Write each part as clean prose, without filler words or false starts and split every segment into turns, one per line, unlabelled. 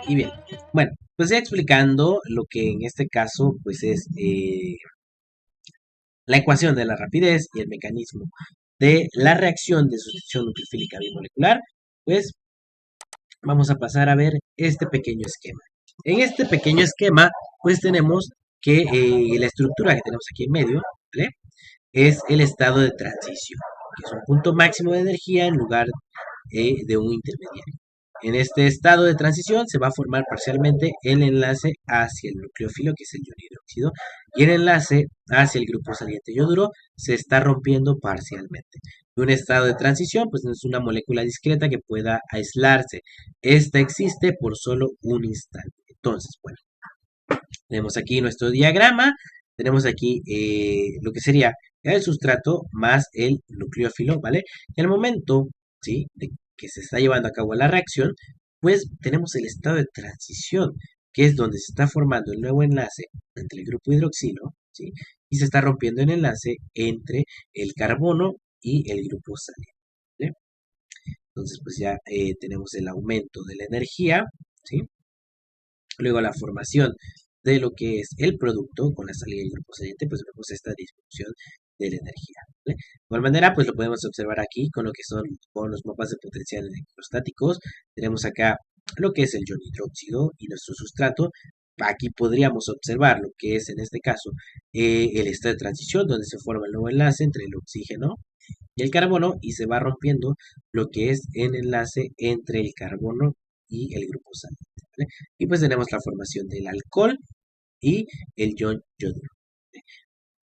Y bien, bueno, pues ya explicando lo que en este caso pues es la ecuación de la rapidez y el mecanismo de la reacción de sustitución nucleofílica bimolecular, pues vamos a pasar a ver este pequeño esquema. En este pequeño esquema pues tenemos que la estructura que tenemos aquí en medio, ¿vale? Es el estado de transición, que es un punto máximo de energía en lugar de un intermediario. En este estado de transición se va a formar parcialmente el enlace hacia el nucleófilo, que es el ion hidróxido, y el enlace hacia el grupo saliente yoduro se está rompiendo parcialmente. Y un estado de transición, pues no es una molécula discreta que pueda aislarse. Esta existe por solo un instante. Entonces, bueno, tenemos aquí nuestro diagrama, tenemos aquí lo que sería el sustrato más el nucleófilo, ¿vale? En el momento, ¿sí? De que se está llevando a cabo la reacción, pues tenemos el estado de transición, que es donde se está formando el nuevo enlace entre el grupo hidroxilo, ¿sí? Y se está rompiendo el enlace entre el carbono y el grupo saliente, ¿vale? Entonces, pues ya tenemos el aumento de la energía, ¿sí? Luego la formación de lo que es el producto con la salida del grupo saliente, pues vemos esta disminución de la energía, ¿vale? De igual manera, pues lo podemos observar aquí con lo que son con los mapas de potencial electrostáticos. Tenemos acá lo que es el ion hidróxido y nuestro sustrato. Aquí podríamos observar lo que es en este caso el estado de transición, donde se forma el nuevo enlace entre el oxígeno y el carbono y se va rompiendo lo que es el enlace entre el carbono y el grupo saliente, ¿vale? Y pues tenemos la formación del alcohol y el ion yoduro.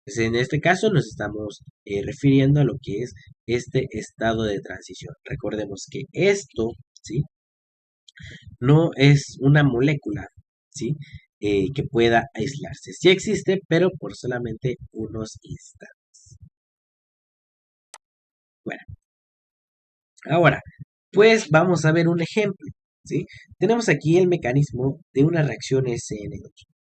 Pues en este caso nos estamos refiriendo a lo que es este estado de transición. Recordemos que esto, ¿sí? No es una molécula, ¿sí? Que pueda aislarse. Sí existe, pero por solamente unos instantes. Bueno, ahora, pues vamos a ver un ejemplo, ¿sí? Tenemos aquí el mecanismo de una reacción SN2.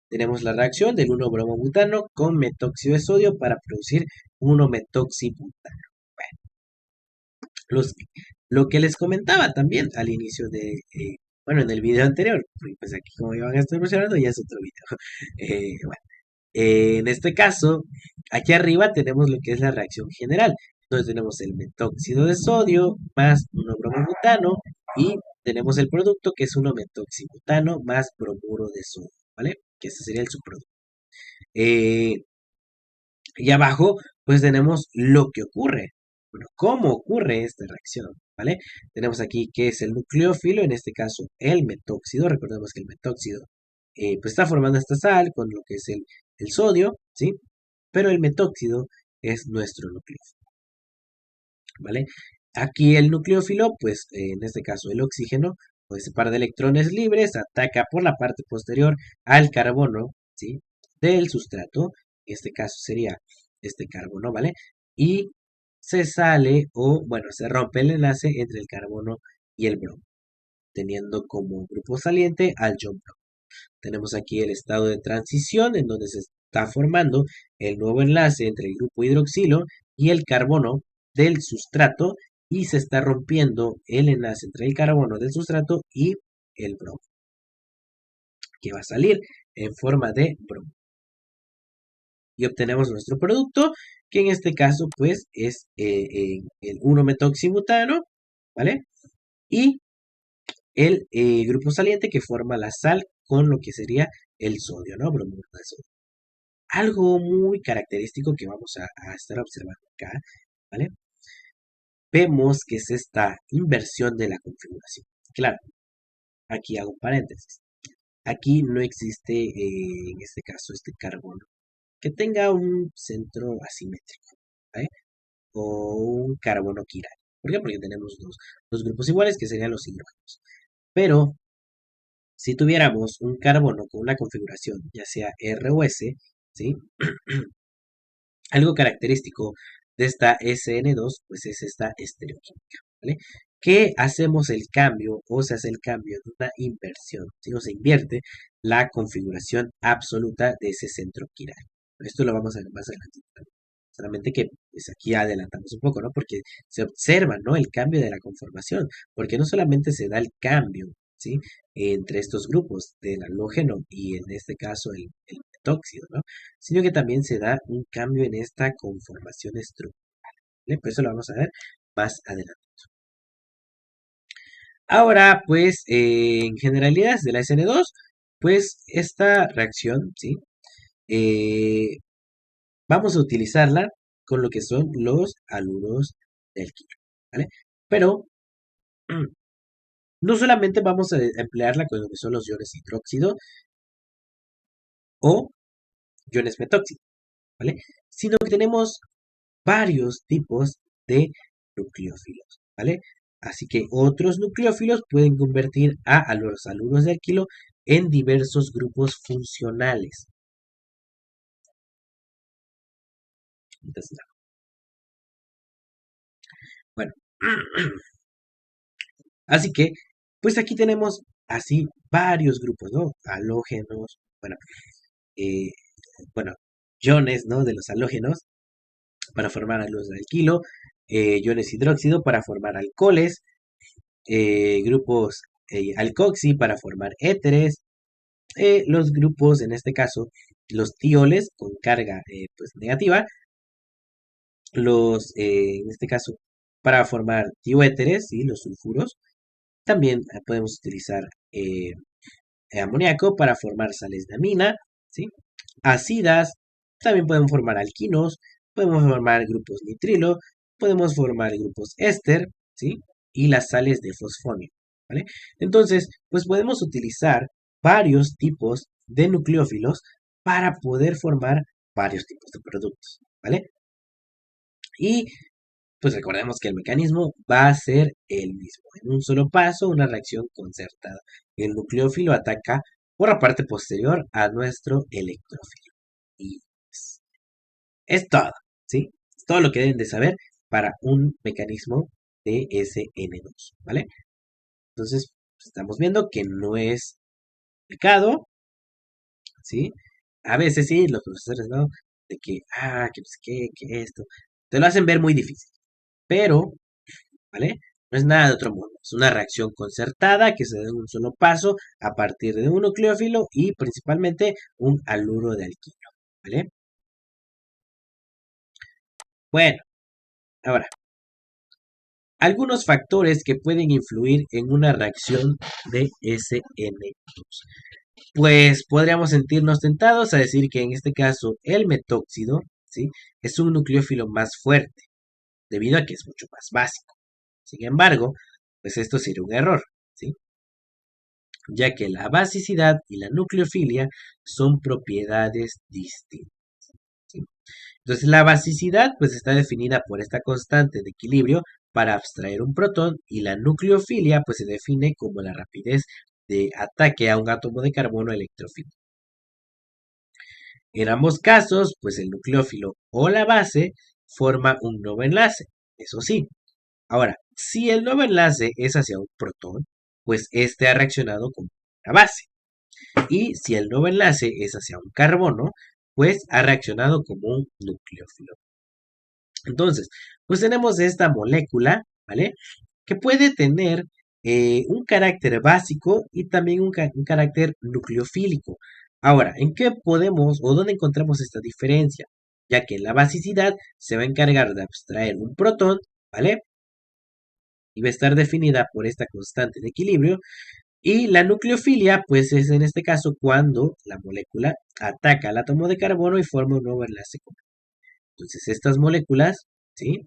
Tenemos la reacción del 1-bromobutano con metóxido de sodio para producir 1-metoxibutano. Bueno, los- lo que les comentaba también al inicio de, bueno, en el video anterior, pues aquí como iban a estar mencionando ya es otro video. Bueno, en este caso, aquí arriba tenemos lo que es la reacción general. Entonces tenemos el metóxido de sodio más 1-bromobutano y tenemos el producto que es 1-metoxibutano más bromuro de sodio, ¿vale? Que ese sería el subproducto. Eh, y abajo, pues tenemos lo que ocurre. Bueno, ¿cómo ocurre esta reacción? ¿Vale? Tenemos aquí que es el nucleófilo, en este caso el metóxido. Recordemos que el metóxido pues está formando esta sal con lo que es el sodio, ¿sí? Pero el metóxido es nuestro nucleófilo, ¿vale? Aquí el nucleófilo, pues en este caso el oxígeno, pues se para de electrones libres, ataca por la parte posterior al carbono, ¿sí? Del sustrato, en este caso sería este carbono, ¿vale? Y se sale o, bueno, se rompe el enlace entre el carbono y el bromo, teniendo como grupo saliente al ion bromo. Tenemos aquí el estado de transición en donde se está formando el nuevo enlace entre el grupo hidroxilo y el carbono del sustrato y se está rompiendo el enlace entre el carbono del sustrato y el bromo, que va a salir en forma de bromo. Y obtenemos nuestro producto, que en este caso pues es el 1-metoxibutano, ¿vale? Y el grupo saliente que forma la sal con lo que sería el sodio, ¿no? Bromuro de sodio. Algo muy característico que vamos a estar observando acá, ¿vale? Vemos que es esta inversión de la configuración. Claro, aquí hago un paréntesis. Aquí no existe, en este caso, este carbono que tenga un centro asimétrico, ¿vale? O un carbono quiral. ¿Por qué? Porque tenemos dos grupos iguales que serían los hidrógenos. Pero si tuviéramos un carbono con una configuración, ya sea R o S, ¿sí? Algo característico de esta SN2, pues es esta estereoquímica, ¿vale? Que hacemos el cambio o se hace el cambio de una inversión, si no se invierte la configuración absoluta de ese centro quiral. Esto lo vamos a ver más adelante. Solamente que pues aquí adelantamos un poco, ¿no? Porque se observa, ¿no? El cambio de la conformación, porque no solamente se da el cambio, ¿sí? Entre estos grupos del halógeno y en este caso el tóxido, ¿no? Sino que también se da un cambio en esta conformación estructural, ¿vale? Pues eso lo vamos a ver más adelante. Ahora, pues, en generalidades de la SN2, pues esta reacción, ¿sí? Eh, vamos a utilizarla con lo que son los haluros del alquilo, ¿vale? Pero no solamente vamos a emplearla con lo que son los iones hidróxido o iones metóxidos, ¿vale? Sino que tenemos varios tipos de nucleófilos, ¿vale? Así que otros nucleófilos pueden convertir a los haluros de alquilo en diversos grupos funcionales. Entonces, bueno, así que, pues aquí tenemos así varios grupos, ¿no? Halógenos, eh, bueno, iones, ¿no? De los halógenos para formar haluros de alquilo, iones hidróxido para formar alcoholes, grupos alcoxi para formar éteres, los grupos, en este caso, los tioles con carga pues negativa, en este caso, para formar tioéteres, ¿sí? Los sulfuros. También podemos utilizar amoníaco para formar sales de amina, ¿sí? Ácidas, también podemos formar alquinos, podemos formar grupos nitrilo, podemos formar grupos éster, ¿sí? Y las sales de fosfonio, ¿vale? Entonces, pues podemos utilizar varios tipos de nucleófilos para poder formar varios tipos de productos, ¿vale? Y pues recordemos que el mecanismo va a ser el mismo. En un solo paso, una reacción concertada. El nucleófilo ataca por la parte posterior a nuestro electrófilo. Y es todo, ¿sí? Es todo lo que deben de saber para un mecanismo de SN2, ¿vale? Entonces, pues, estamos viendo que no es complicado, ¿sí? A veces sí, los profesores, ¿no? De que no sé qué, que esto. Te lo hacen ver muy difícil. Pero ¿vale? No es nada de otro mundo. Es una reacción concertada que se da en un solo paso a partir de un nucleófilo y principalmente un haluro de alquilo, ¿vale? Bueno, ahora, algunos factores que pueden influir en una reacción de SN2. Pues podríamos sentirnos tentados a decir que en este caso el metóxido, ¿sí? Es un nucleófilo más fuerte, debido a que es mucho más básico. Sin embargo, pues esto sería un error, ¿sí? Ya que la basicidad y la nucleofilia son propiedades distintas, ¿sí? Entonces la basicidad pues está definida por esta constante de equilibrio para abstraer un protón y la nucleofilia pues se define como la rapidez de ataque a un átomo de carbono electrófilo. En ambos casos pues el nucleófilo o la base forma un nuevo enlace, eso sí. Ahora, si el nuevo enlace es hacia un protón, pues este ha reaccionado con la base. Y si el nuevo enlace es hacia un carbono, pues ha reaccionado como un nucleófilo. Entonces, pues tenemos esta molécula, ¿vale? Que puede tener un carácter básico y también un carácter nucleofílico. Ahora, ¿en qué podemos o dónde encontramos esta diferencia? Ya que la basicidad se va a encargar de abstraer un protón, ¿vale? Y va a estar definida por esta constante de equilibrio. Y la nucleofilia, pues es en este caso cuando la molécula ataca al átomo de carbono y forma un nuevo enlace común. Entonces, estas moléculas, ¿sí?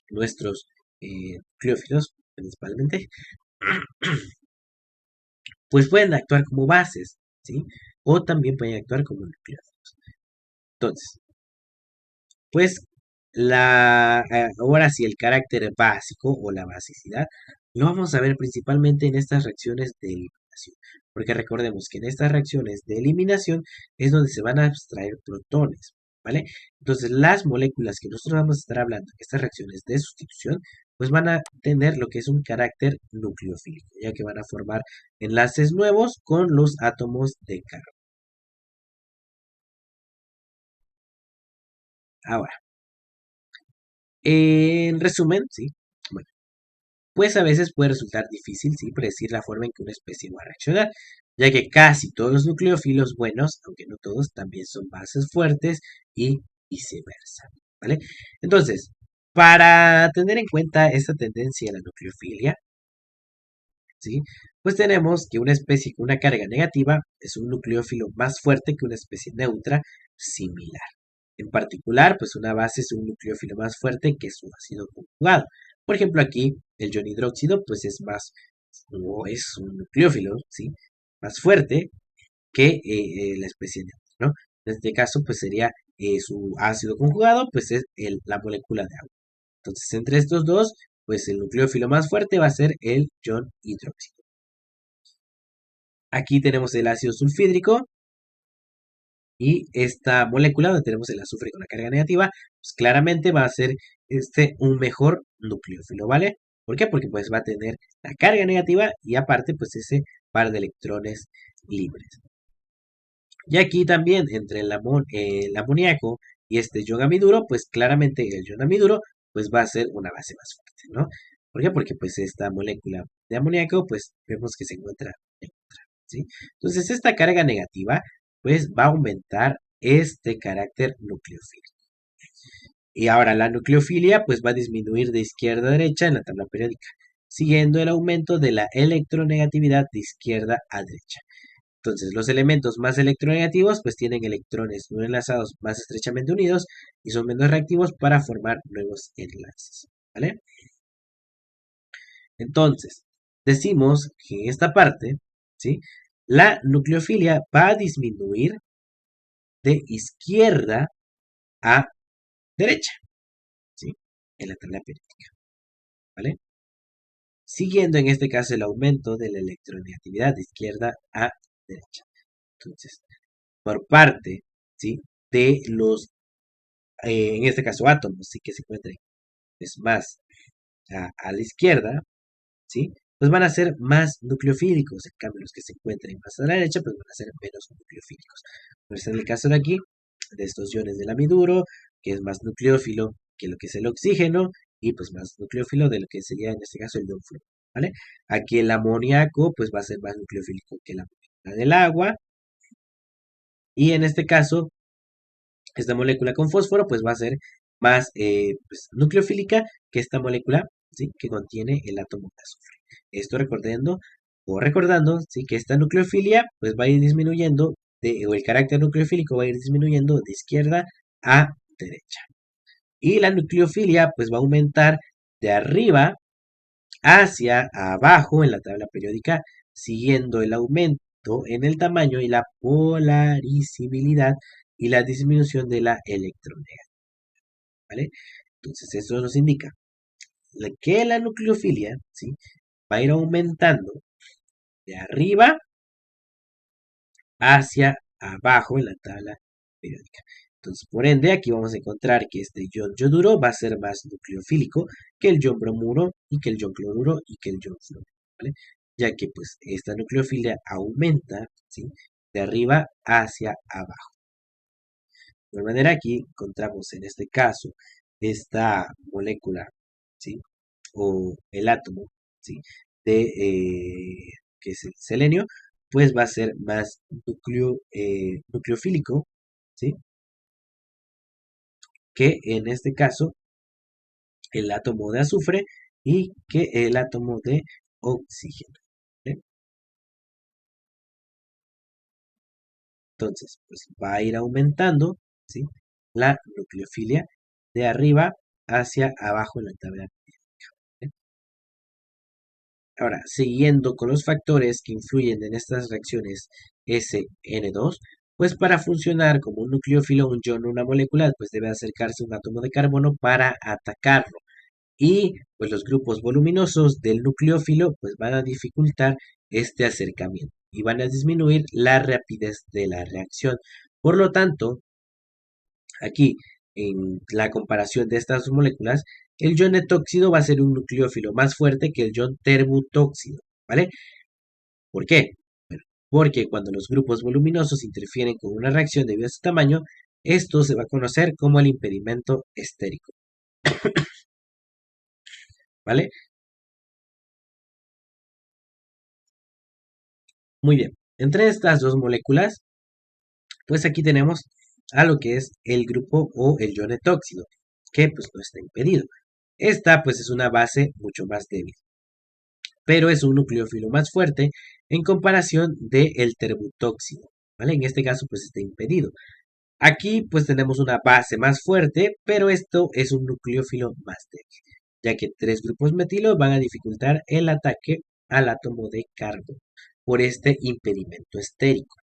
Nuestros nucleófilos, principalmente, pues pueden actuar como bases, ¿sí? O también pueden actuar como nucleófilos. Entonces, pues ahora sí el carácter básico o la basicidad lo vamos a ver principalmente en estas reacciones de eliminación, porque recordemos que en estas reacciones de eliminación es donde se van a abstraer protones, ¿vale? Entonces las moléculas que nosotros vamos a estar hablando en estas reacciones de sustitución, pues van a tener lo que es un carácter nucleofílico, ya que van a formar enlaces nuevos con los átomos de carbono. Ahora, en resumen, sí. Bueno, pues a veces puede resultar difícil, ¿sí?, predecir la forma en que una especie va a reaccionar, ya que casi todos los nucleófilos buenos, aunque no todos, también son bases fuertes y viceversa, ¿vale? Entonces, para tener en cuenta esta tendencia de la nucleofilia, ¿sí?, pues tenemos que una especie con una carga negativa es un nucleófilo más fuerte que una especie neutra similar. En particular, pues una base es un nucleófilo más fuerte que su ácido conjugado. Por ejemplo, aquí el ion hidróxido pues es más, o es un nucleófilo, ¿sí?, más fuerte que la especie neutra, ¿no? En este caso, pues sería su ácido conjugado, pues es la molécula de agua. Entonces, entre estos dos, pues el nucleófilo más fuerte va a ser el ion hidróxido. Aquí tenemos el ácido sulfídrico y esta molécula donde tenemos el azufre con la carga negativa, pues claramente va a ser un mejor nucleófilo, ¿vale? ¿Por qué? Porque pues va a tener la carga negativa y aparte pues ese par de electrones libres. Y aquí también entre el amoníaco y este ion amiduro, pues claramente el ion amiduro pues va a ser una base más fuerte, ¿no? ¿Por qué? Porque pues esta molécula de amoníaco pues vemos que se encuentra neutra, ¿sí? Entonces esta carga negativa pues va a aumentar este carácter nucleofílico. Y ahora la nucleofilia pues va a disminuir de izquierda a derecha en la tabla periódica, siguiendo el aumento de la electronegatividad de izquierda a derecha. Entonces, los elementos más electronegativos pues tienen electrones no enlazados más estrechamente unidos y son menos reactivos para formar nuevos enlaces, ¿vale? Entonces, decimos que en esta parte, ¿sí?, la nucleofilia va a disminuir de izquierda a derecha, ¿sí?, en la tabla periódica, ¿vale? Siguiendo en este caso el aumento de la electronegatividad de izquierda a derecha. Entonces, por parte, ¿sí?, de los, en este caso átomos, sí que se encuentren es más a la izquierda, ¿sí?, pues van a ser más nucleofílicos. En cambio, los que se encuentren más a la derecha, pues van a ser menos nucleofílicos. Pues en el caso de aquí, de estos iones del amiduro, que es más nucleófilo que lo que es el oxígeno, y pues más nucleófilo de lo que sería en este caso el ion flúor, ¿vale? Aquí el amoníaco, pues va a ser más nucleofílico que la molécula del agua, y en este caso, esta molécula con fósforo, pues va a ser más pues, nucleofílica que esta molécula, ¿sí?, que contiene el átomo de azufre. Esto recordando, ¿sí?, que esta nucleofilia, pues va a ir disminuyendo, o el carácter nucleofílico va a ir disminuyendo de izquierda a derecha. Y la nucleofilia, pues va a aumentar de arriba hacia abajo en la tabla periódica, siguiendo el aumento en el tamaño y la polarizabilidad y la disminución de la electronegatividad, ¿vale? Entonces, eso nos indica que la nucleofilia, ¿sí?, va a ir aumentando de arriba hacia abajo en la tabla periódica. Entonces, por ende, aquí vamos a encontrar que este ion yoduro va a ser más nucleofílico que el ion bromuro y que el ion cloruro y que el ion fluoruro, ¿vale? Ya que pues esta nucleofilia aumenta, ¿sí?, de arriba hacia abajo. De igual manera, aquí encontramos en este caso esta molécula, ¿sí?, o el átomo, ¿sí?, de que es el selenio, pues va a ser más nucleofílico, ¿sí?, que en este caso el átomo de azufre y que el átomo de oxígeno, ¿vale? Entonces, pues va a ir aumentando, ¿sí?, la nucleofilia de arriba hacia abajo en la tabla periódica, ¿vale? Ahora, siguiendo con los factores que influyen en estas reacciones SN2, pues para funcionar como un nucleófilo, un ion, una molécula, pues debe acercarse a un átomo de carbono para atacarlo. Y pues los grupos voluminosos del nucleófilo pues van a dificultar este acercamiento y van a disminuir la rapidez de la reacción. Por lo tanto, aquí en la comparación de estas dos moléculas, el ion etóxido va a ser un nucleófilo más fuerte que el ion terbutóxido, ¿vale? ¿Por qué? Bueno, porque cuando los grupos voluminosos interfieren con una reacción debido a su tamaño, esto se va a conocer como el impedimento estérico, ¿vale? Muy bien. Entre estas dos moléculas, pues aquí tenemos a lo que es el grupo o el ion etóxido, que pues no está impedido. Esta pues es una base mucho más débil, pero es un nucleófilo más fuerte en comparación del terbutóxido, ¿vale? En este caso pues está impedido. Aquí pues tenemos una base más fuerte, pero esto es un nucleófilo más débil, ya que tres grupos metilo van a dificultar el ataque al átomo de carbono por este impedimento estérico.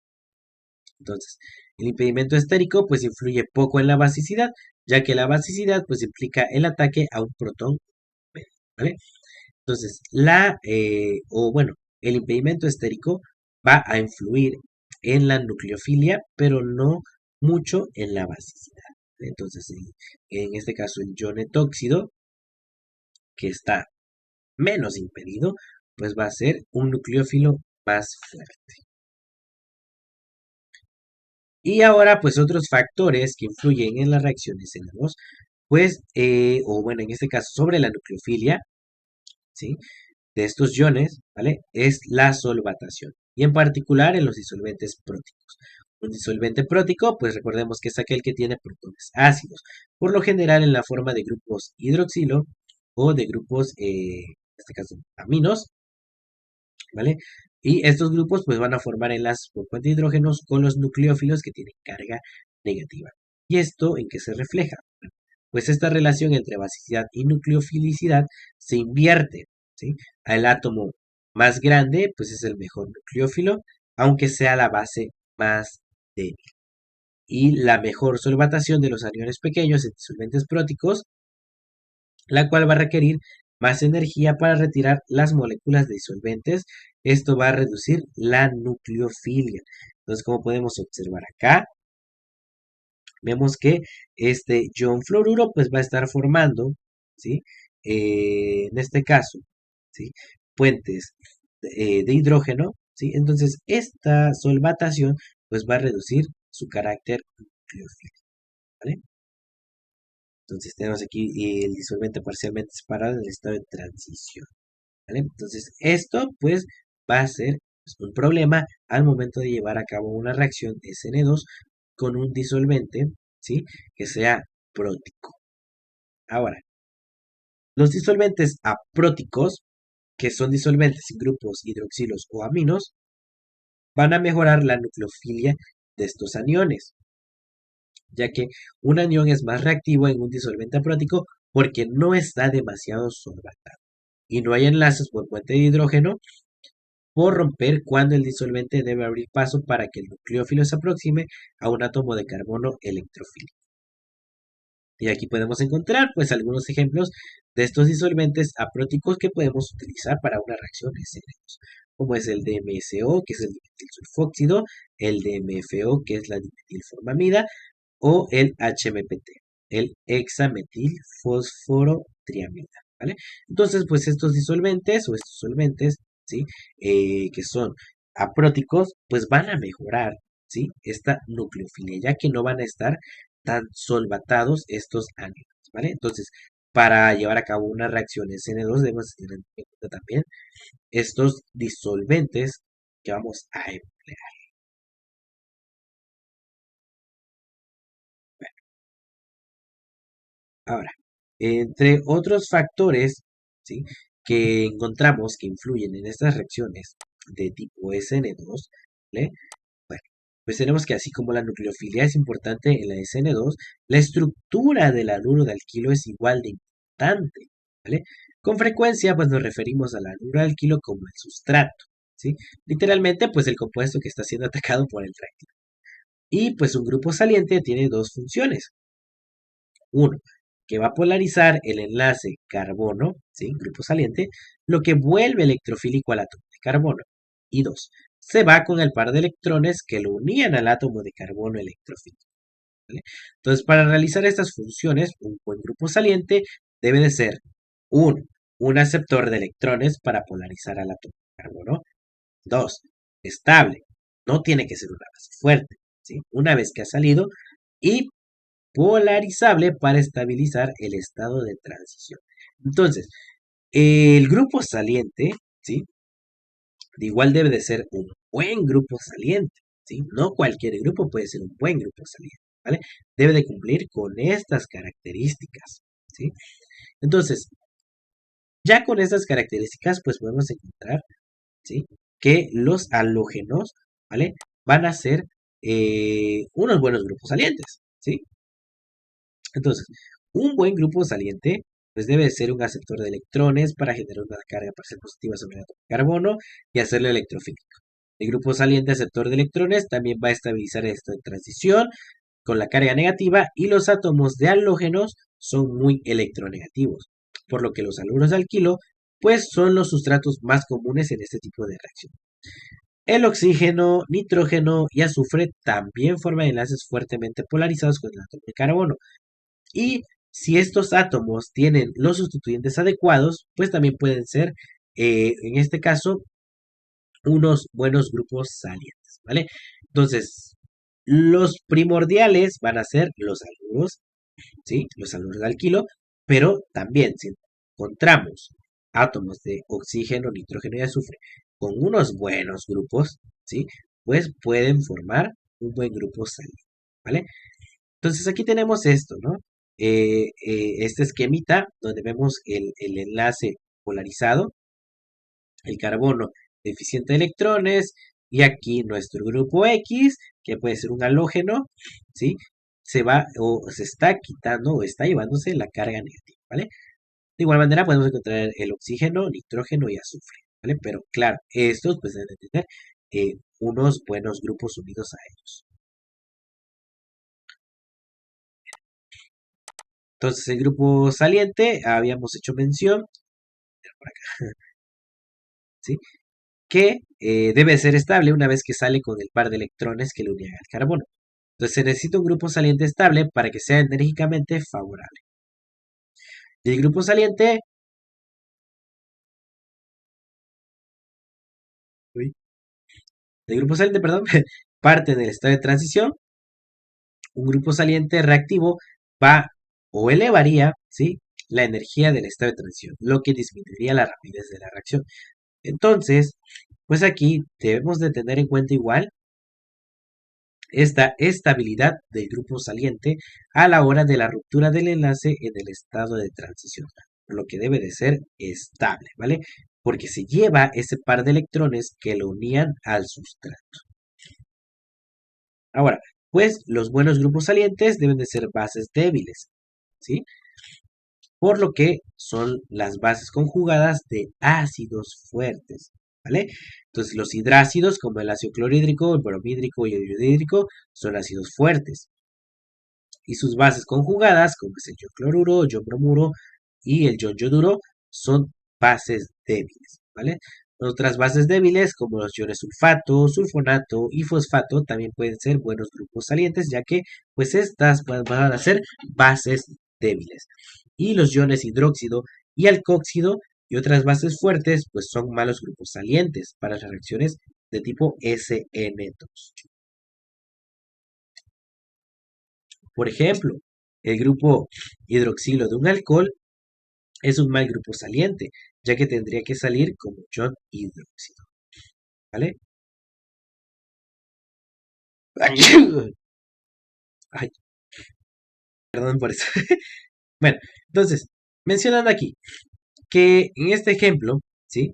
Entonces, el impedimento estérico pues influye poco en la basicidad, ya que la basicidad pues implica el ataque a un protón, ¿vale? Entonces, el impedimento estérico va a influir en la nucleofilia, pero no mucho en la basicidad. Entonces, en este caso, el ion etóxido, que está menos impedido, pues va a ser un nucleófilo más fuerte. Y ahora, pues otros factores que influyen en las reacciones n dos, pues, en este caso, sobre la nucleofilia, ¿sí? De estos iones, ¿vale? Es la solvatación, y en particular en los disolventes próticos. Un disolvente prótico, pues recordemos que es aquel que tiene protones ácidos, por lo general en la forma de grupos hidroxilo o de grupos, en este caso, aminos, ¿vale? Y estos grupos pues van a formar enlaces por puente de hidrógenos con los nucleófilos que tienen carga negativa. ¿Y esto en qué se refleja? Pues esta relación entre basicidad y nucleofilicidad se invierte, ¿sí? Al átomo más grande, pues es el mejor nucleófilo, aunque sea la base más débil. Y la mejor solvatación de los aniones pequeños en disolventes próticos, la cual va a requerir más energía para retirar las moléculas de disolventes. Esto va a reducir la nucleofilia. Entonces, como podemos observar acá, vemos que este ion fluoruro pues va a estar formando, ¿sí? En este caso, ¿sí? Puentes de hidrógeno, ¿sí? Entonces, esta solvatación pues va a reducir su carácter nucleófilo, ¿vale? Entonces, tenemos aquí el disolvente parcialmente separado en el estado de transición, ¿vale? Entonces, esto pues va a ser pues, un problema al momento de llevar a cabo una reacción SN2 con un disolvente, ¿sí? Que sea prótico. Ahora, los disolventes apróticos, que son disolventes en grupos hidroxilos o aminos, van a mejorar la nucleofilia de estos aniones, ya que un anión es más reactivo en un disolvente aprótico porque no está demasiado solvatado y no hay enlaces por puente de hidrógeno por romper cuando el disolvente debe abrir paso para que el nucleófilo se aproxime a un átomo de carbono electrofílico. Y aquí podemos encontrar pues algunos ejemplos de estos disolventes apróticos que podemos utilizar para una reacción SN2, como es el DMSO, que es el dimetilsulfóxido, el DMFO, que es la dimetilformamida, o el HMPT, el hexametilfosforotriamida, ¿vale? Entonces, pues estos disolventes o estos solventes, ¿sí? Que son apróticos, pues van a mejorar, ¿sí? Esta nucleofilia, ya que no van a estar tan solvatados estos ánidos, ¿vale? Entonces, para llevar a cabo una reacción SN2 debemos tener en cuenta también estos disolventes que vamos a emplear. Ahora, entre otros factores, ¿sí? Que encontramos que influyen en estas reacciones de tipo SN2, ¿vale? Bueno, pues tenemos que así como la nucleofilia es importante en la SN2, la estructura del haluro de alquilo es igual de importante, ¿vale? Con frecuencia, pues nos referimos al haluro de alquilo como el sustrato, ¿sí? Literalmente, pues el compuesto que está siendo atacado por el reactivo. Y pues un grupo saliente tiene dos funciones. Uno, que va a polarizar el enlace carbono, ¿sí? Grupo saliente, lo que vuelve electrofílico al átomo de carbono. Y dos, se va con el par de electrones que lo unían al átomo de carbono electrofílico, ¿vale? Entonces, para realizar estas funciones, un buen grupo saliente debe de ser, uno, un aceptor de electrones para polarizar al átomo de carbono. Dos, estable, no tiene que ser una base fuerte, ¿sí? Una vez que ha salido, y polarizable para estabilizar el estado de transición. Entonces, el grupo saliente, ¿sí? De igual debe de ser uno, buen grupo saliente, ¿sí? No cualquier grupo puede ser un buen grupo saliente, ¿vale? Debe de cumplir con estas características, ¿sí? Entonces, ya con estas características, pues podemos encontrar, ¿sí? Que los halógenos, ¿vale? Van a ser unos buenos grupos salientes, ¿sí? Entonces, un buen grupo saliente, pues debe ser un aceptor de electrones para generar una carga parcial positiva sobre el átomo de carbono y hacerlo electrofílico. El grupo saliente aceptor de electrones también va a estabilizar el estado de transición con la carga negativa y los átomos de halógenos son muy electronegativos, por lo que los haluros de alquilo pues son los sustratos más comunes en este tipo de reacción. El oxígeno, nitrógeno y azufre también forman enlaces fuertemente polarizados con el átomo de carbono. Y si estos átomos tienen los sustituyentes adecuados, pues también pueden ser, en este caso, unos buenos grupos salientes, ¿vale? Entonces, los primordiales van a ser los haluros, ¿sí? Los haluros de alquilo, pero también si encontramos átomos de oxígeno, nitrógeno y azufre con unos buenos grupos, ¿sí? Pues pueden formar un buen grupo saliente, ¿vale? Entonces aquí tenemos esto, ¿no? Este esquemita donde vemos el enlace polarizado, el carbono deficiente de electrones, y aquí nuestro grupo X, que puede ser un halógeno, ¿sí? Se va o se está quitando o está llevándose la carga negativa, ¿vale? De igual manera podemos encontrar el oxígeno, nitrógeno y azufre, ¿vale? Pero claro, estos pues deben de tener unos buenos grupos unidos a ellos. Entonces el grupo saliente, habíamos hecho mención, por acá, ¿sí? Que debe ser estable una vez que sale con el par de electrones que le unían al carbono. Entonces se necesita un grupo saliente estable para que sea enérgicamente favorable. Y el grupo saliente, uy, el grupo saliente, perdón, parte del estado de transición. Un grupo saliente reactivo va o elevaría, ¿sí? La energía del estado de transición, lo que disminuiría la rapidez de la reacción. Entonces, pues aquí debemos de tener en cuenta igual esta estabilidad del grupo saliente a la hora de la ruptura del enlace en el estado de transición, por lo que debe de ser estable, ¿vale? Porque se lleva ese par de electrones que lo unían al sustrato. Ahora, pues los buenos grupos salientes deben de ser bases débiles, ¿sí? Por lo que son las bases conjugadas de ácidos fuertes, ¿vale? Entonces los hidrácidos como el ácido clorhídrico, el bromhídrico y el iodídrico son ácidos fuertes y sus bases conjugadas como es el ioncloruro, ionbromuro y el ionjoduro son bases débiles, ¿vale? Otras bases débiles como los iones sulfato, sulfonato y fosfato también pueden ser buenos grupos salientes ya que pues estas van a ser bases débiles. Y los iones hidróxido y alcóxido y otras bases fuertes pues son malos grupos salientes para las reacciones de tipo SN2. Por ejemplo, el grupo hidroxilo de un alcohol es un mal grupo saliente, ya que tendría que salir como ion hidróxido, ¿vale? Ay, perdón por eso. Bueno, entonces, mencionando aquí que en este ejemplo, ¿sí?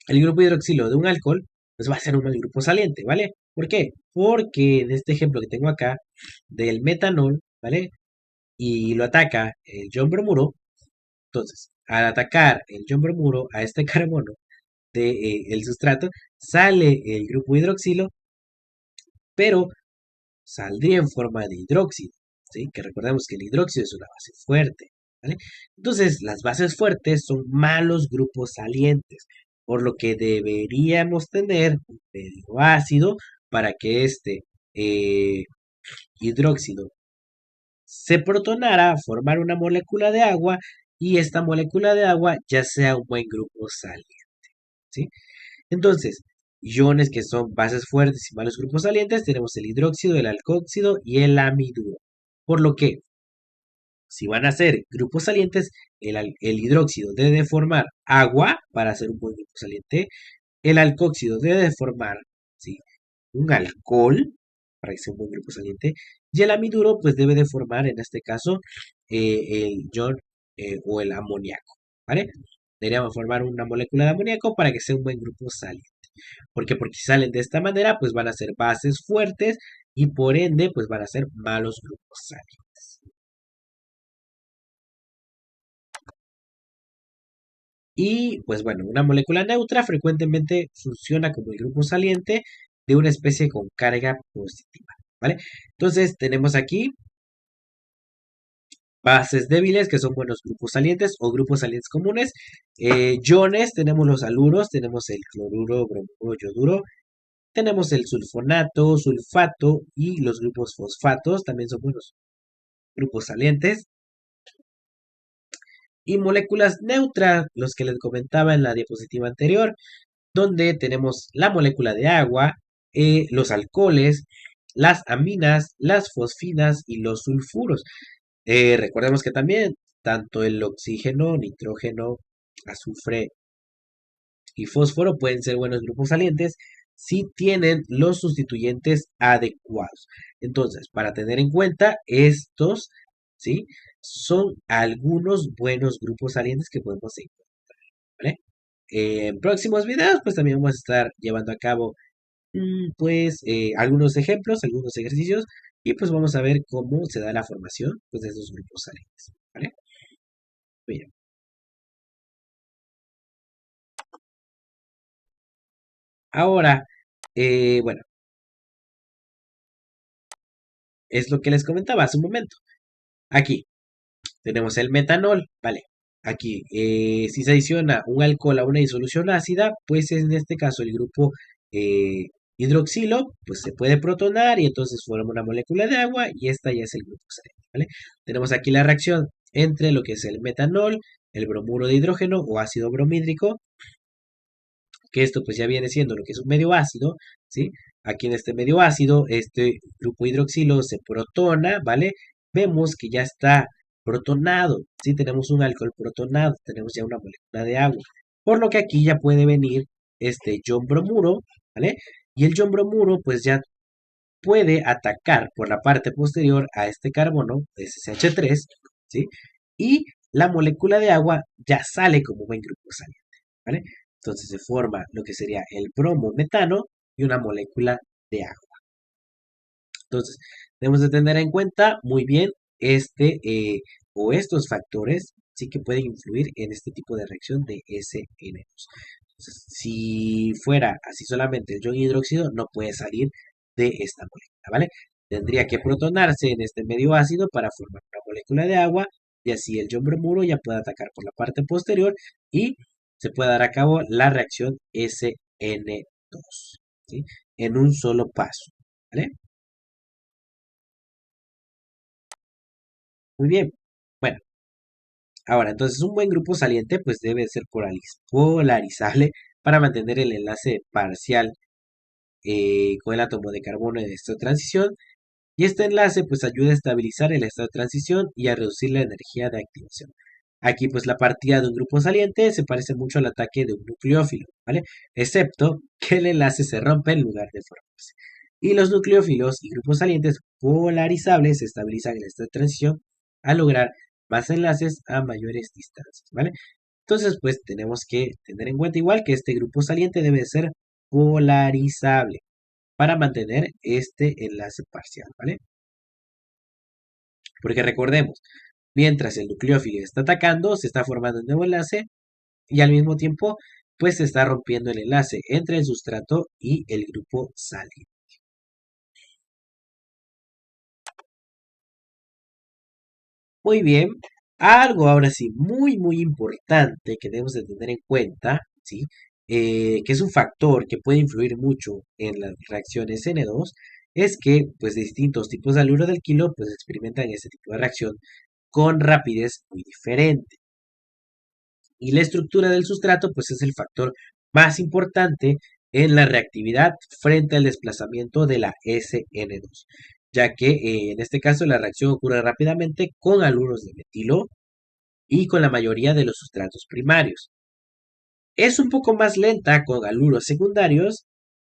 El grupo hidroxilo de un alcohol, pues va a ser un mal grupo saliente, ¿vale? ¿Por qué? Porque en este ejemplo que tengo acá, del metanol, ¿vale? Y lo ataca el ion bromuro, entonces, al atacar el ion bromuro a este carbono, el sustrato, sale el grupo hidroxilo, pero saldría en forma de hidróxido, ¿sí? Que recordemos que el hidróxido es una base fuerte, ¿vale? Entonces, las bases fuertes son malos grupos salientes, por lo que deberíamos tener un medio ácido para que este eh, hidróxido se protonara a formar una molécula de agua y esta molécula de agua ya sea un buen grupo saliente, ¿sí? Entonces, iones que son bases fuertes y malos grupos salientes, tenemos el hidróxido, el alcóxido y el amiduro. Por lo que, si van a ser grupos salientes, el hidróxido debe formar agua para hacer un buen grupo saliente, el alcóxido debe formar ¿sí? Un alcohol, para que sea un buen grupo saliente, y el amiduro pues debe de formar en este caso el ion o el amoníaco, ¿vale? Deberíamos formar una molécula de amoníaco para que sea un buen grupo saliente. ¿Por qué? Porque si salen de esta manera pues van a ser bases fuertes y por ende pues van a ser malos grupos salientes. Y pues bueno, una molécula neutra frecuentemente funciona como el grupo saliente de una especie con carga positiva, ¿vale? Entonces tenemos aquí bases débiles que son buenos grupos salientes o grupos salientes comunes. Iones, tenemos los haluros, tenemos el cloruro, bromuro, yoduro, tenemos el sulfonato, sulfato y los grupos fosfatos también son buenos grupos salientes. Y moléculas neutras, los que les comentaba en la diapositiva anterior, donde tenemos la molécula de agua, los alcoholes, las aminas, las fosfinas y los sulfuros. Recordemos que también tanto el oxígeno, nitrógeno, azufre y fósforo pueden ser buenos grupos salientes si tienen los sustituyentes adecuados. Entonces, para tener en cuenta estos, ¿sí? Son algunos buenos grupos salientes que podemos encontrar, ¿vale? En próximos videos, pues también vamos a estar llevando a cabo, pues, algunos ejemplos, algunos ejercicios, y pues vamos a ver cómo se da la formación, pues, de esos grupos salientes, ¿vale? Bien. Ahora, bueno, es lo que les comentaba hace un momento. Aquí tenemos el metanol, ¿vale? Aquí, si se adiciona un alcohol a una disolución ácida, pues en este caso el grupo eh, hidroxilo, pues se puede protonar y entonces forma una molécula de agua y esta ya es el grupo saliente, ¿vale? Tenemos aquí la reacción entre lo que es el metanol, el bromuro de hidrógeno o ácido bromídrico, que esto pues ya viene siendo lo que es un medio ácido, ¿sí? Aquí en este medio ácido, este grupo hidroxilo se protona, ¿vale? Vemos que ya está protonado, ¿sí? Tenemos un alcohol protonado, tenemos ya una molécula de agua, por lo que aquí ya puede venir este ion bromuro, ¿vale? Y el ion bromuro pues ya puede atacar por la parte posterior a este carbono, SH3, ¿sí? Y la molécula de agua ya sale como buen grupo saliente, ¿vale? Entonces se forma lo que sería el bromometano y una molécula de agua. Entonces, debemos de tener en cuenta muy bien o estos factores, sí que pueden influir en este tipo de reacción de SN2. Entonces, si fuera así solamente el ion hidróxido, no puede salir de esta molécula, ¿vale? Tendría que protonarse en este medio ácido para formar una molécula de agua y así el ion bromuro ya puede atacar por la parte posterior y se puede dar a cabo la reacción SN2, ¿sí? En un solo paso, ¿vale? Muy bien. Bueno, ahora, entonces un buen grupo saliente pues debe ser polarizable para mantener el enlace parcial con el átomo de carbono en estado de transición. Y este enlace pues ayuda a estabilizar el estado de transición y a reducir la energía de activación. Aquí pues la partida de un grupo saliente se parece mucho al ataque de un nucleófilo, ¿vale? Excepto que el enlace se rompe en lugar de formarse. Y los nucleófilos y grupos salientes polarizables se estabilizan en el estado de transición al lograr más enlaces a mayores distancias, ¿vale? Entonces pues tenemos que tener en cuenta igual que este grupo saliente debe ser polarizable para mantener este enlace parcial, ¿vale? Porque recordemos, mientras el nucleófilo está atacando, se está formando un nuevo enlace y al mismo tiempo, pues se está rompiendo el enlace entre el sustrato y el grupo saliente. Muy bien, algo ahora sí muy importante que debemos de tener en cuenta, ¿sí? Que es un factor que puede influir mucho en las reacciones N2, es que pues distintos tipos de haluro del kilo pues experimentan este tipo de reacción con rapidez muy diferente. Y la estructura del sustrato, pues es el factor más importante en la reactividad frente al desplazamiento de la SN2, ya que en este caso la reacción ocurre rápidamente con haluros de metilo y con la mayoría de los sustratos primarios. Es un poco más lenta con haluros secundarios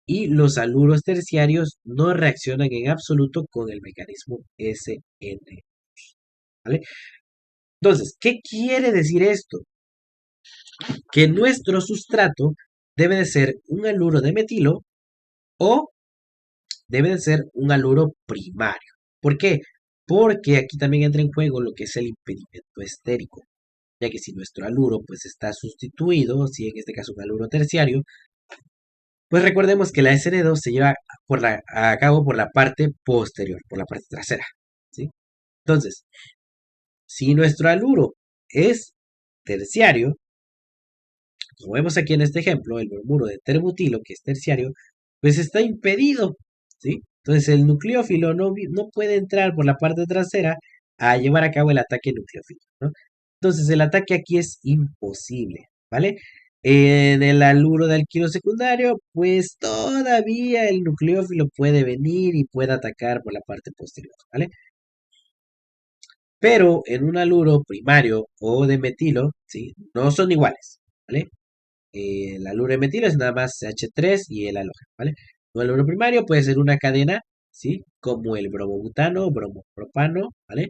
y los haluros terciarios no reaccionan en absoluto con el mecanismo SN. ¿Vale? Entonces, ¿qué quiere decir esto? Que nuestro sustrato debe de ser un haluro de metilo o debe de ser un haluro primario. ¿Por qué? Porque aquí también entra en juego lo que es el impedimento estérico, ya que si nuestro haluro pues está sustituido, si en este caso un haluro terciario, pues recordemos que la SN2 se lleva a cabo por la parte posterior, por la parte trasera, ¿sí? Entonces, si nuestro haluro es terciario, como vemos aquí en este ejemplo, el bromuro de terbutilo, que es terciario, pues está impedido, ¿sí? Entonces el nucleófilo no puede entrar por la parte trasera a llevar a cabo el ataque nucleófilo, ¿no? Entonces el ataque aquí es imposible, ¿vale? En el haluro de alquilo secundario, pues todavía el nucleófilo puede venir y puede atacar por la parte posterior, ¿vale? Pero en un haluro primario o de metilo, ¿sí? No son iguales, ¿vale? El haluro de metilo es nada más CH3 y el halógeno, ¿vale? Un haluro primario puede ser una cadena, ¿sí? Como el bromobutano, bromopropano, ¿vale?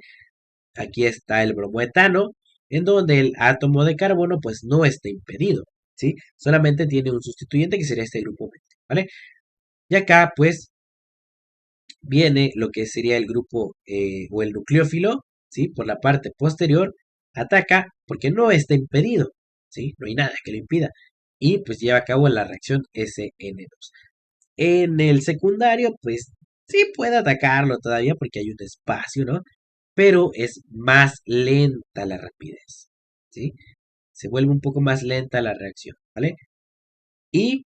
Aquí está el bromoetano, en donde el átomo de carbono, pues no está impedido, ¿sí? Solamente tiene un sustituyente que sería este grupo métil, ¿vale? Y acá, pues, viene lo que sería el grupo o el nucleófilo, ¿sí? Por la parte posterior, ataca porque no está impedido, ¿sí? No hay nada que lo impida. Y pues lleva a cabo la reacción SN2. En el secundario, pues sí puede atacarlo todavía porque hay un espacio, ¿no? Pero es más lenta la rapidez, ¿sí? Se vuelve un poco más lenta la reacción, ¿vale? Y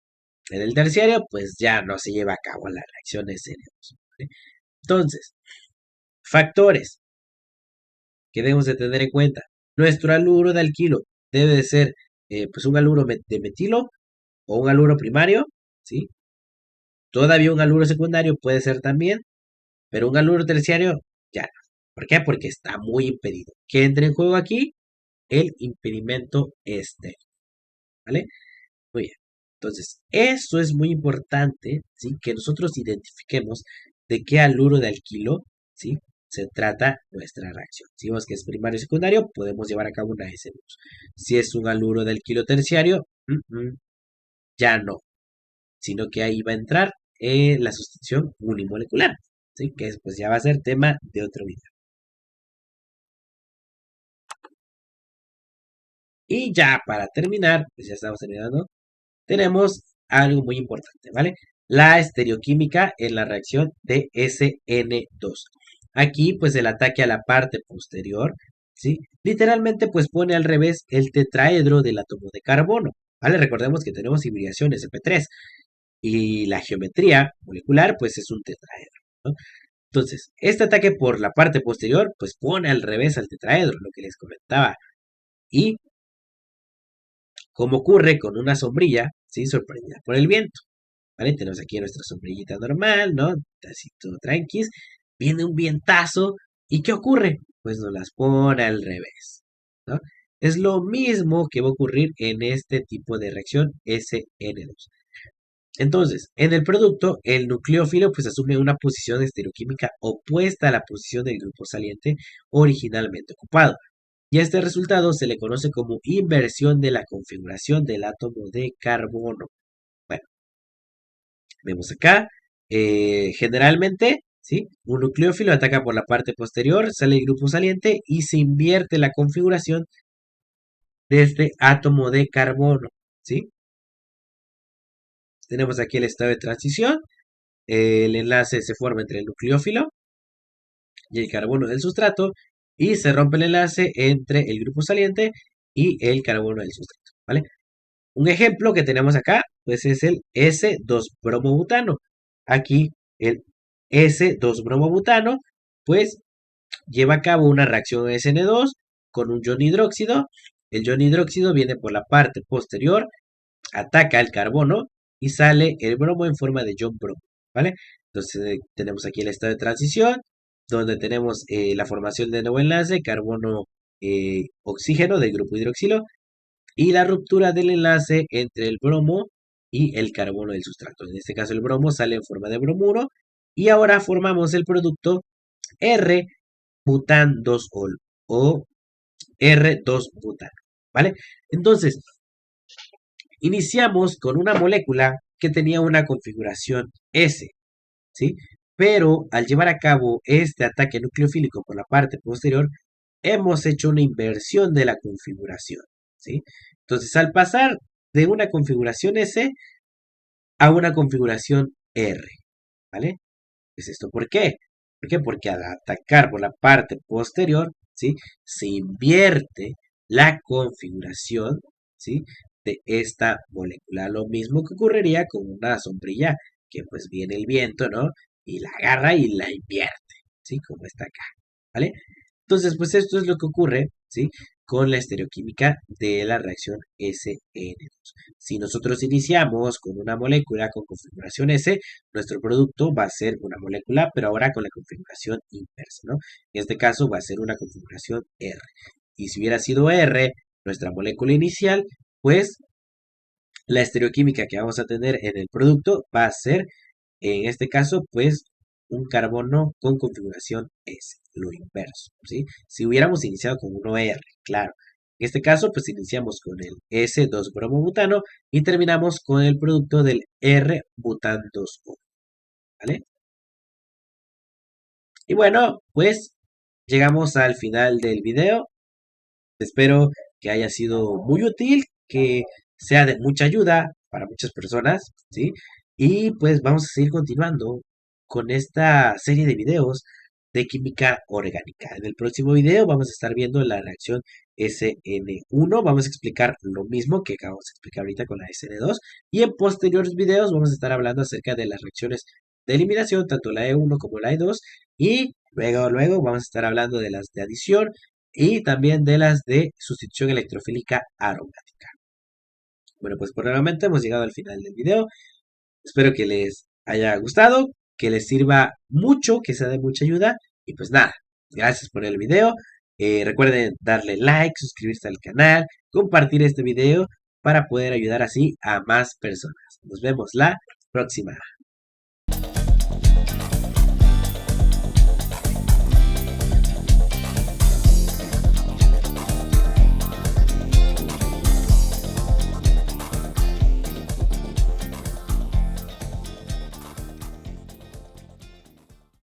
en el terciario, pues ya no se lleva a cabo la reacción SN2, ¿vale? Entonces, factores que debemos de tener en cuenta. Nuestro haluro de alquilo debe de ser pues un haluro de metilo o un haluro primario, ¿sí? Todavía un haluro secundario puede ser también, pero un haluro terciario ya no. ¿Por qué? Porque está muy impedido. ¿Qué entra en juego aquí? El impedimento estéril, ¿vale? Muy bien. Entonces, eso es muy importante, ¿sí? Que nosotros identifiquemos de qué haluro de alquilo, ¿sí? Se trata nuestra reacción. Si vemos que es primario y secundario, podemos llevar a cabo una S2. Si es un haluro de alquilo terciario, ya no, sino que ahí va a entrar la sustitución unimolecular, ¿sí? Que pues ya va a ser tema de otro video. Y ya para terminar, pues ya estamos terminando, tenemos algo muy importante, ¿vale? La estereoquímica en la reacción de SN2. Aquí, pues el ataque a la parte posterior, ¿sí? Literalmente, pues pone al revés el tetraedro del átomo de carbono, ¿vale? Recordemos que tenemos hibridación SP3 y la geometría molecular, pues es un tetraedro, ¿no? Entonces, este ataque por la parte posterior, pues pone al revés al tetraedro, lo que les comentaba. Y como ocurre con una sombrilla, ¿sí? Sorprendida por el viento, ¿vale? Tenemos aquí nuestra sombrillita normal, ¿no? Así todo tranquis. Viene un vientazo, ¿y qué ocurre? Pues nos las pone al revés, ¿no? Es lo mismo que va a ocurrir en este tipo de reacción SN2. Entonces, en el producto, el nucleófilo pues asume una posición estereoquímica opuesta a la posición del grupo saliente originalmente ocupado. Y a este resultado se le conoce como inversión de la configuración del átomo de carbono. Bueno, vemos acá, generalmente, ¿sí? Un nucleófilo ataca por la parte posterior, sale el grupo saliente y se invierte la configuración de este átomo de carbono, ¿sí? Tenemos aquí el estado de transición, el enlace se forma entre el nucleófilo y el carbono del sustrato y se rompe el enlace entre el grupo saliente y el carbono del sustrato, ¿vale? Un ejemplo que tenemos acá, pues es el S2-bromobutano. Aquí el S2-bromobutano, pues lleva a cabo una reacción SN2 con un ion hidróxido. El ion hidróxido viene por la parte posterior, ataca el carbono y sale el bromo en forma de ion bromo, ¿vale? Entonces tenemos aquí el estado de transición, donde tenemos la formación de nuevo enlace, carbono oxígeno del grupo hidroxilo y la ruptura del enlace entre el bromo y el carbono del sustrato. En este caso el bromo sale en forma de bromuro y ahora formamos el producto R-butan-2-ol o R2-butano, ¿vale? Entonces, iniciamos con una molécula que tenía una configuración S, ¿sí? Pero al llevar a cabo este ataque nucleofílico por la parte posterior, hemos hecho una inversión de la configuración, ¿sí? Entonces, al pasar de una configuración S a una configuración R, ¿vale? ¿Es esto por qué? ¿Por qué? Porque al atacar por la parte posterior, ¿sí? Se invierte la configuración, ¿sí? De esta molécula. Lo mismo que ocurriría con una sombrilla, que pues viene el viento, ¿no? Y la agarra y la invierte, ¿sí? Como está acá, ¿vale? Entonces, pues esto es lo que ocurre, ¿sí? Con la estereoquímica de la reacción SN2. Si nosotros iniciamos con una molécula con configuración S, nuestro producto va a ser una molécula, pero ahora con la configuración inversa, ¿no? En este caso va a ser una configuración R. Y si hubiera sido R, nuestra molécula inicial, pues la estereoquímica que vamos a tener en el producto va a ser, en este caso, pues un carbono con configuración S, lo inverso, ¿sí? Si hubiéramos iniciado con uno R, claro. En este caso, pues iniciamos con el S2-bromobutano y terminamos con el producto del R-butan-2-O, ¿vale? Y bueno, pues llegamos al final del video. Espero que haya sido muy útil, que sea de mucha ayuda para muchas personas, ¿sí? Y pues vamos a seguir continuando con esta serie de videos de química orgánica. En el próximo video vamos a estar viendo la reacción SN1. Vamos a explicar lo mismo que acabamos de explicar ahorita con la SN2. Y en posteriores videos vamos a estar hablando acerca de las reacciones de eliminación, tanto la E1 como la E2. Y luego vamos a estar hablando de las de adición y también de las de sustitución electrofílica aromática. Bueno, pues por el momento hemos llegado al final del video. Espero que les haya gustado, que les sirva mucho, que sea de mucha ayuda. Y pues nada, gracias por el video. Recuerden darle like, suscribirse al canal, compartir este video para poder ayudar así a más personas. Nos vemos la próxima.